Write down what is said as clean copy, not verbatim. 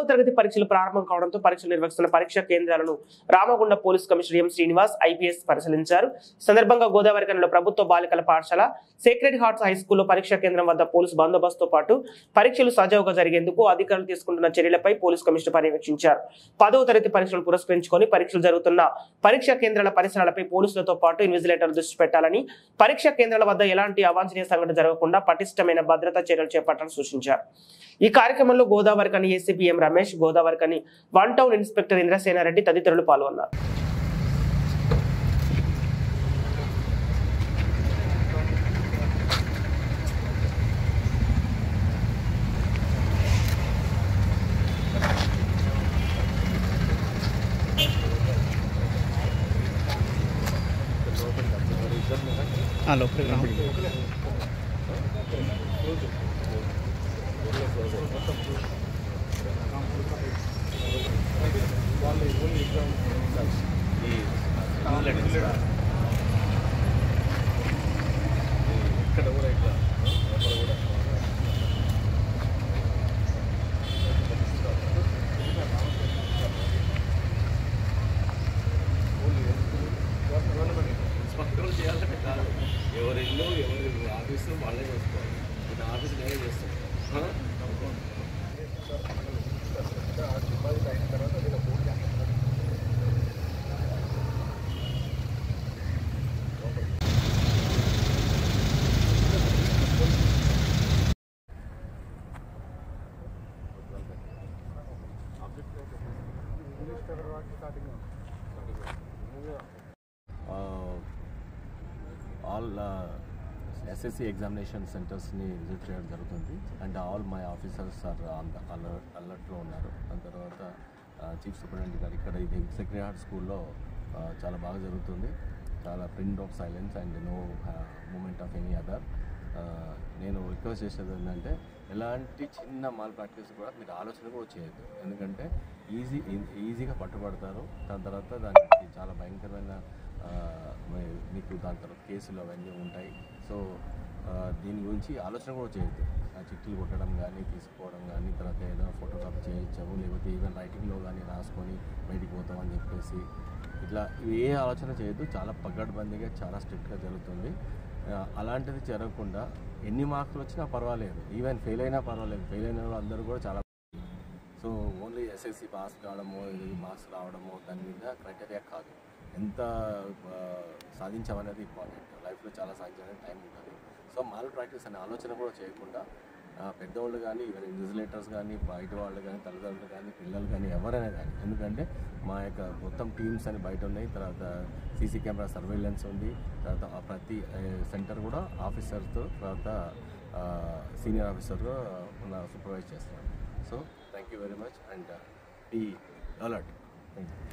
తరగతి పరీక్షలు ప్రారంభం కావడంతో పరీక్షలు నిర్వహిస్తున్న పరీక్షా కేంద్రాలను Ramagunda police commissioner M Srinivas IPS పరిశీలించారు. సందర్భంగా గోదావరిఖనిలో ప్రభుత్వ బాలికల పాఠశాల సేక్రెడ్ హార్ట్స్ హై స్కూల్లో పరీక్షా కేంద్రం వద్ద పోలీసు బందోబస్తుతో పాటు పరీక్షలు సజావుగా జరిగేందుకు అధికారులు తీసుకుంటున్న చర్యలపై పోలీస్ కమిషనర్ పర్యవేక్షించారు. 10వ తరగతి పరీక్షలు పురస్కరించుకొని పరీక్షలు జరుగుతున్న పరీక్షా కేంద్రాల పరిసరాలపై పోలీసులతో పాటు ఇన్విజిలేటర్లు దృష్టి పెట్టాలని, పరీక్షా కేంద్రాల వద్ద ఎలాంటి అవాంఛనీయ సంఘటన జరగకుండా పటిష్టమైన భద్రతా చర్యలు చేపట్టాలని సూచించారు. ఈ కార్యక్రమంలో Godavarikhani ACP M Ramesh, Godavarikhani 1 town inspector Indrasena Reddy తదితరులు పాల్గొన్నారు. ఎవరి ఇల్లు ఎవరి ఆఫీసు వాళ్ళే చేసుకోవాలి. నా ఆఫీసు నేనే చేస్తాను. ఆల్ SSC ఎగ్జామినేషన్ సెంటర్స్ని విజిట్ చేయడం జరుగుతుంది. And all my officers are on the అలర్ట్లో ఉన్నారు. దాని తర్వాత చీఫ్ సూపరింటెండెంట్ గారు ఇక్కడ ఇది సేక్రెడ్ హార్ట్ స్కూల్లో చాలా బాగా జరుగుతుంది. చాలా print of silence and no movement of any other. నేను రిక్వెస్ట్ చేసేది ఏంటంటే ఎలాంటి చిన్న మాల్ ప్రాక్టీస్ కూడా మీరు ఆలోచన కూడా చేయొద్దు. ఎందుకంటే ఈజీగా పట్టుబడతారు. దాని తర్వాత దానికి చాలా భయంకరమైన మీకు దాని తర్వాత కేసులు అవన్నీ ఉంటాయి. సో దీని గురించి ఆలోచన కూడా చేయొద్దు. చిట్టులు కొట్టడం కానీ, తీసుకోవడం కానీ, తర్వాత ఏదైనా ఫోటోగ్రాఫ్ చేయొచ్చాము, లేకపోతే ఈవెన్ రైటింగ్లో కానీ రాసుకొని బయటికి పోతామని చెప్పేసి ఇట్లా ఏ ఆలోచన చేయొద్దు. చాలా పగడ్బందీగా చాలా స్ట్రిక్ట్గా జరుగుతుంది. అలాంటిది జరగకుండా ఎన్ని మార్కులు వచ్చినా పర్వాలేదు, ఈవెన్ ఫెయిల్ అయినా పర్వాలేదు. ఫెయిల్ అయిన వాళ్ళు అందరూ కూడా చాలా సో ఓన్లీ SSC పాస్ కావడము, మార్క్స్ రావడము దాని మీద క్రైటీరియా కాదు. ఎంత సాధించామనేది ఇంపార్టెంట్. లైఫ్లో చాలా సాధించాలని టైం ఉంటుంది. సో మాల్ ప్రాక్టీస్ అనే ఆలోచన కూడా చేయకుండా పెద్దవాళ్ళు కానీ, ఈవెన్ ఇన్విజిలేటర్స్ కానీ, బయట వాళ్ళు కానీ, తల్లిదండ్రులు కానీ, పిల్లలు కానీ, ఎవరైనా కానీ, ఎందుకంటే మా యొక్క మొత్తం టీమ్స్ అని బయట ఉన్నాయి. తర్వాత CC కెమెరా సర్వేలెన్స్ ఉంది. తర్వాత ప్రతి సెంటర్ కూడా ఆఫీసర్తో తర్వాత సీనియర్ ఆఫీసర్ సూపర్వైజ్ చేస్తారు. So thank you very much and be alert. Thank you.